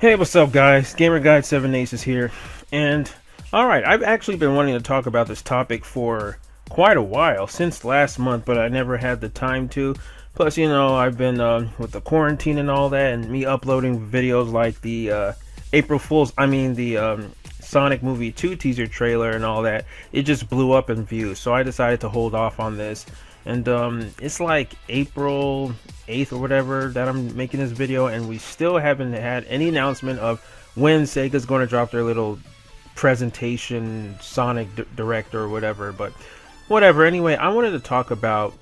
Hey, what's up, guys? Gamer Guide 7 Aces here. And, alright, I've actually been wanting to talk about this topic for quite a while, since last month, but I never had the time to. Plus, I've been with the quarantine and all that, and me uploading videos like the the Sonic Movie 2 teaser trailer and all that. It just blew up in views, so I decided to hold off on this. And it's like April 8th or whatever that I'm making this video, and we still haven't had any announcement of when Sega's going to drop their little presentation Sonic Direct or whatever. But whatever, anyway, I wanted to talk about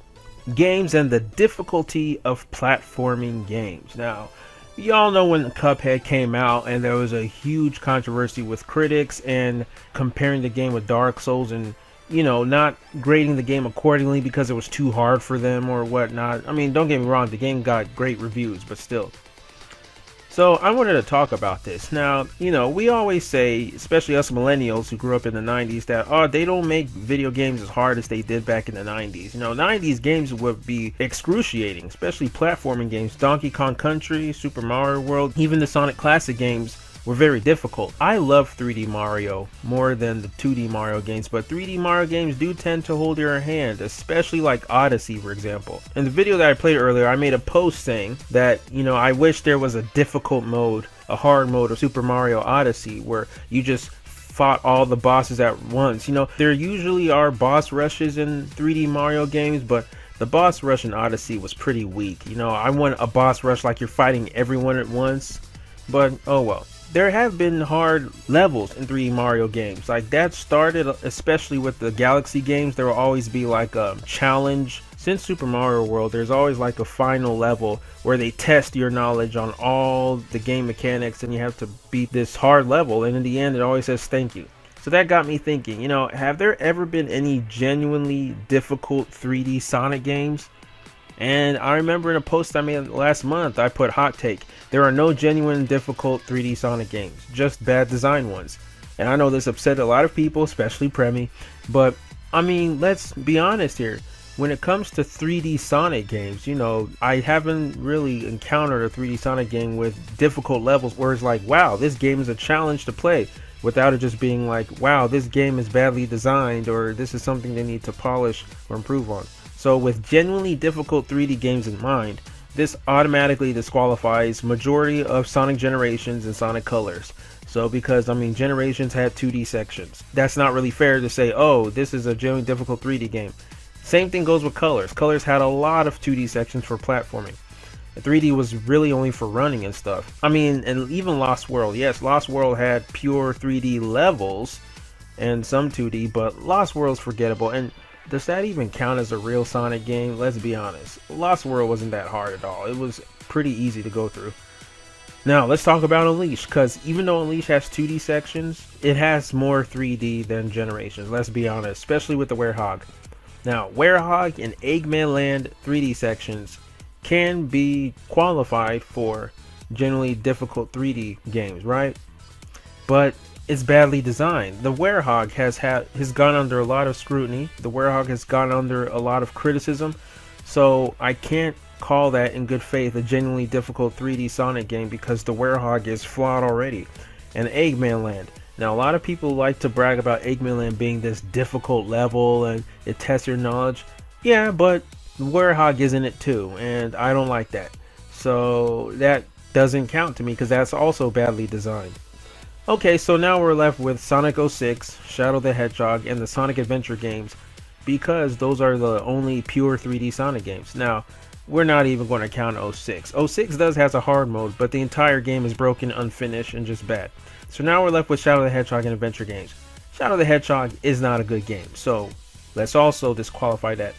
games and the difficulty of platforming games. Now, y'all know when Cuphead came out and there was a huge controversy with critics and comparing the game with Dark Souls and not grading the game accordingly because it was too hard for them or whatnot. I mean, don't get me wrong, the game got great reviews, but still. So I wanted to talk about this. Now, we always say, especially us millennials who grew up in the 90s, that, they don't make video games as hard as they did back in the 90s. 90s games would be excruciating, especially platforming games. Donkey Kong Country, Super Mario World, even the Sonic Classic games were very difficult. I love 3D Mario more than the 2D Mario games, but 3D Mario games do tend to hold your hand, especially like Odyssey, for example. In the video that I played earlier, I made a post saying that, I wish there was a difficult mode, a hard mode of Super Mario Odyssey, where you just fought all the bosses at once. There usually are boss rushes in 3D Mario games, but the boss rush in Odyssey was pretty weak. I want a boss rush like you're fighting everyone at once, but oh well. There have been hard levels in 3D Mario games. Like, that started especially with the Galaxy games. There will always be like a challenge. Since Super Mario World, there's always like a final level where they test your knowledge on all the game mechanics and you have to beat this hard level, and in the end it always says thank you. So that got me thinking, have there ever been any genuinely difficult 3D Sonic games? And I remember in a post I made last month, I put hot take: there are no genuine difficult 3D Sonic games, just bad design ones. And I know this upset a lot of people, especially Premi, but I mean, let's be honest here. When it comes to 3D Sonic games, I haven't really encountered a 3D Sonic game with difficult levels where it's like, wow, this game is a challenge to play, without it just being like, wow, this game is badly designed, or this is something they need to polish or improve on. So with genuinely difficult 3D games in mind, this automatically disqualifies majority of Sonic Generations and Sonic Colors. So because, Generations had 2D sections. That's not really fair to say, oh, this is a genuinely difficult 3D game. Same thing goes with Colors. Colors had a lot of 2D sections for platforming. 3D was really only for running and stuff. And even Lost World. Yes, Lost World had pure 3D levels and some 2D, but Lost World's forgettable. And does that even count as a real Sonic game? Let's be honest. Lost World wasn't that hard at all. It was pretty easy to go through. Now, let's talk about Unleashed, because even though Unleashed has 2D sections, it has more 3D than Generations. Let's be honest, especially with the Hedgehog. Now, Hedgehog and Eggman Land 3D sections can be qualified for generally difficult 3D games, right? But it's badly designed. The Hedgehog has gone under a lot of scrutiny. The Hedgehog has gone under a lot of criticism. So I can't call that in good faith a genuinely difficult 3D Sonic game, because the Hedgehog is flawed already. And Eggman Land. Now, a lot of people like to brag about Eggman Land being this difficult level and it tests your knowledge. Yeah, but the Hedgehog is in it too, and I don't like that. So that doesn't count to me, because that's also badly designed. Okay, so now we're left with Sonic 06, Shadow the Hedgehog, and the Sonic Adventure games, because those are the only pure 3D Sonic games. Now, we're not even going to count 06. 06 does has a hard mode, but the entire game is broken, unfinished, and just bad. So now we're left with Shadow the Hedgehog and Adventure games. Shadow the Hedgehog is not a good game, so let's also disqualify that.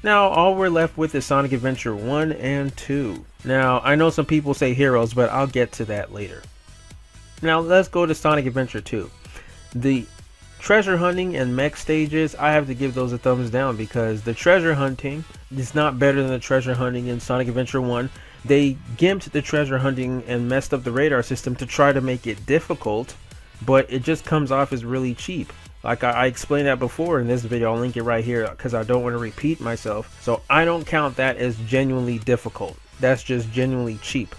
Now, all we're left with is Sonic Adventure 1 and 2. Now, I know some people say Heroes, but I'll get to that later. Now, let's go to Sonic Adventure 2. The treasure hunting and mech stages, I have to give those a thumbs down, because the treasure hunting is not better than the treasure hunting in Sonic Adventure 1. They gimped the treasure hunting and messed up the radar system to try to make it difficult, but it just comes off as really cheap. Like I explained that before in this video. I'll link it right here because I don't want to repeat myself. So I don't count that as genuinely difficult. That's just genuinely cheap.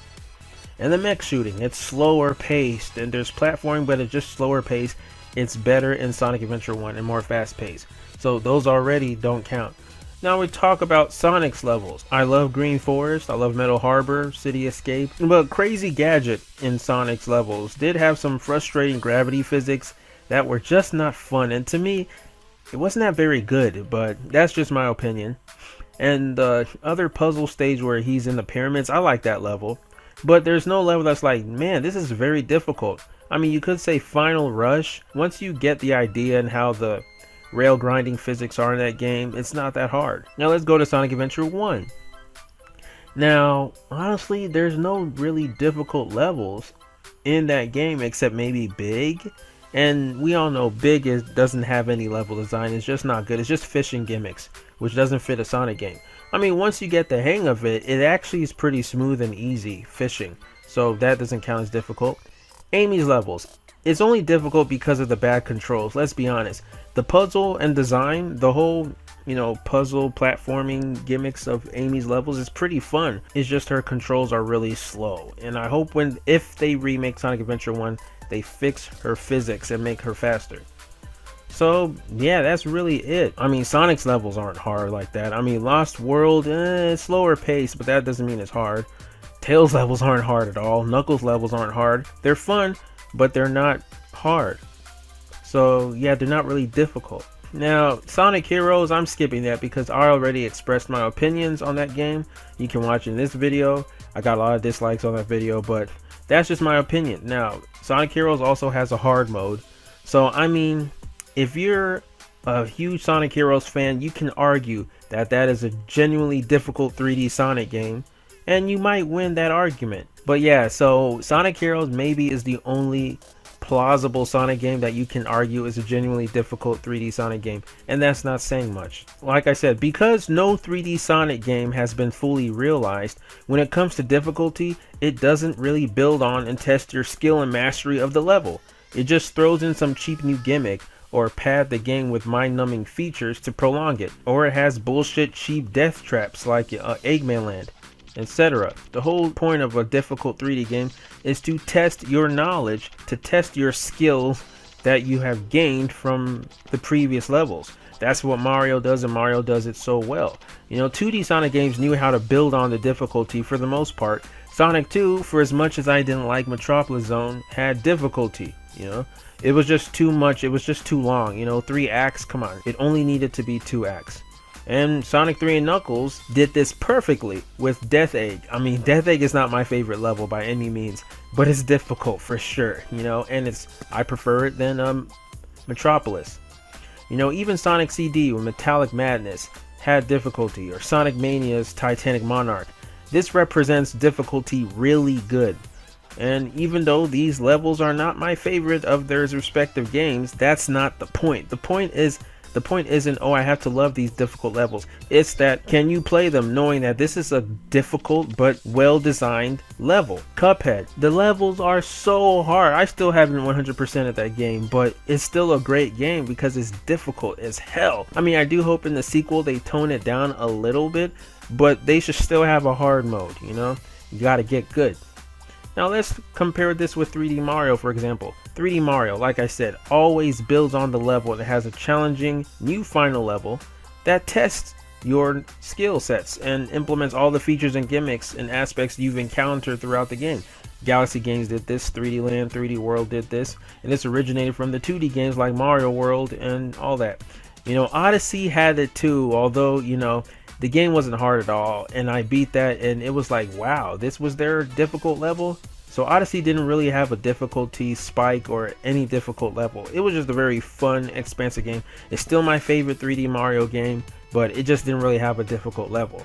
And the mech shooting, it's slower paced, and there's platforming, but it's just slower paced. It's better in Sonic Adventure 1 and more fast paced. So those already don't count. Now we talk about Sonic's levels. I love Green Forest, I love Metal Harbor, City Escape, but Crazy Gadget in Sonic's levels did have some frustrating gravity physics that were just not fun, and to me, it wasn't that very good, but that's just my opinion. And the other puzzle stage where he's in the pyramids, I like that level, but there's no level that's like, man, this is very difficult. I mean, you could say Final Rush. Once you get the idea and how the rail grinding physics are in that game, it's not that hard. Now let's go to Sonic Adventure 1. Now, honestly, there's no really difficult levels in that game except maybe Big. And we all know Big doesn't have any level design. It's just not good. It's just fishing gimmicks, which doesn't fit a Sonic game. I mean, once you get the hang of it, it actually is pretty smooth and easy fishing. So that doesn't count as difficult. Amy's levels. It's only difficult because of the bad controls, let's be honest. The puzzle and design, the whole, puzzle platforming gimmicks of Amy's levels is pretty fun. It's just her controls are really slow. And I hope if they remake Sonic Adventure 1, they fix her physics and make her faster. So yeah, that's really it. I mean, Sonic's levels aren't hard like that. I mean, Lost World, it's slower pace, but that doesn't mean it's hard. Tails levels aren't hard at all. Knuckles levels aren't hard. They're fun, but they're not hard. So yeah, they're not really difficult. Now, Sonic Heroes, I'm skipping that because I already expressed my opinions on that game. You can watch in this video. I got a lot of dislikes on that video, but that's just my opinion. Now, Sonic Heroes also has a hard mode. So, I mean, if you're a huge Sonic Heroes fan, you can argue that that is a genuinely difficult 3D Sonic game, and you might win that argument. But yeah, so Sonic Heroes maybe is the only plausible Sonic game that you can argue is a genuinely difficult 3D Sonic game, and that's not saying much. Like I said, because no 3D Sonic game has been fully realized, when it comes to difficulty, it doesn't really build on and test your skill and mastery of the level. It just throws in some cheap new gimmick, or pad the game with mind-numbing features to prolong it, or it has bullshit cheap death traps like Eggman Land, etc. The whole point of a difficult 3D game is to test your knowledge, to test your skills that you have gained from the previous levels. That's what Mario does, and Mario does it so well. 2D Sonic games knew how to build on the difficulty for the most part. Sonic 2, for as much as I didn't like Metropolis Zone, had difficulty. It was just too much, it was just too long. 3 acts, come on, it only needed to be 2 acts. And Sonic 3 and Knuckles did this perfectly with Death Egg. I mean, Death Egg is not my favorite level by any means, but it's difficult for sure, and I prefer it than Metropolis. Even Sonic CD with Metallic Madness had difficulty, or Sonic Mania's Titanic Monarch. This represents difficulty really good. And even though these levels are not my favorite of their respective games, that's not the point. The point isn't, oh, I have to love these difficult levels. It's that, can you play them knowing that this is a difficult but well-designed level? Cuphead. The levels are so hard. I still haven't 100% of that game, but it's still a great game because it's difficult as hell. I mean, I do hope in the sequel they tone it down a little bit, but they should still have a hard mode, You gotta get good. Now let's compare this with 3D Mario, for example. 3D Mario, like I said, always builds on the level that has a challenging new final level that tests your skill sets and implements all the features and gimmicks and aspects you've encountered throughout the game. Galaxy Games did this, 3D Land, 3D World did this, and this originated from the 2D games like Mario World and all that. Odyssey had it too, although, the game wasn't hard at all, and I beat that, and it was like, wow, this was their difficult level? So Odyssey didn't really have a difficulty spike or any difficult level. It was just a very fun, expansive game. It's still my favorite 3D Mario game, but it just didn't really have a difficult level,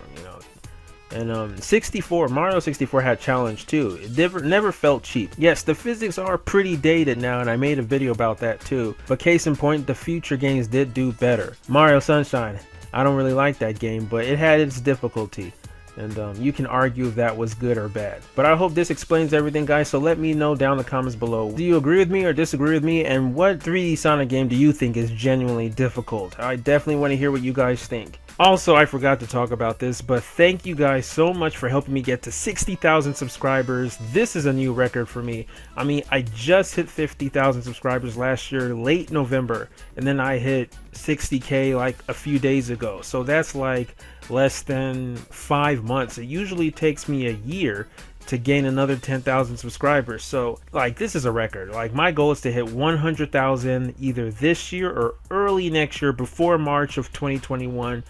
And Mario 64 had challenge too. It never felt cheap. Yes, the physics are pretty dated now, and I made a video about that too. But case in point, the future games did do better. Mario Sunshine, I don't really like that game, but it had its difficulty. And you can argue if that was good or bad. But I hope this explains everything, guys, so let me know down in the comments below. Do you agree with me or disagree with me? And what 3D Sonic game do you think is genuinely difficult? I definitely want to hear what you guys think. Also, I forgot to talk about this, but thank you guys so much for helping me get to 60,000 subscribers. This is a new record for me. I mean, I just hit 50,000 subscribers last year, late November, and then I hit 60K like a few days ago. So that's like less than 5 months. It usually takes me a year to gain another 10,000 subscribers. So like, this is a record. Like, my goal is to hit 100,000 either this year or early next year, before March of 2021.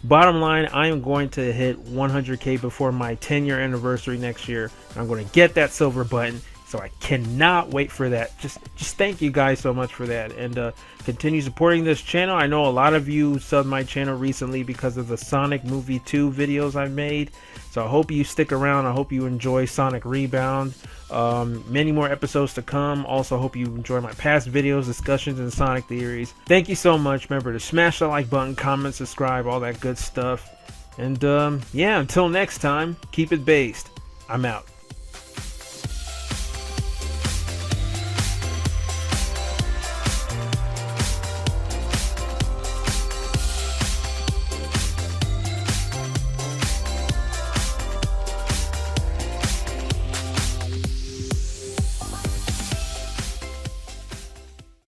Bottom line, I am going to hit 100K before my 10-year anniversary next year. I'm going to get that silver button, so I cannot wait for that. Just thank you guys so much for that, and continue supporting this channel. I know a lot of you subbed my channel recently because of the Sonic Movie 2 videos I've made, so I hope you stick around. I hope you enjoy Sonic Rebound. Many more episodes to come. Also, hope you enjoy my past videos, discussions, and Sonic theories. Thank you so much. Remember to smash the like button, comment, subscribe, all that good stuff. And yeah, until next time, keep it based. I'm out.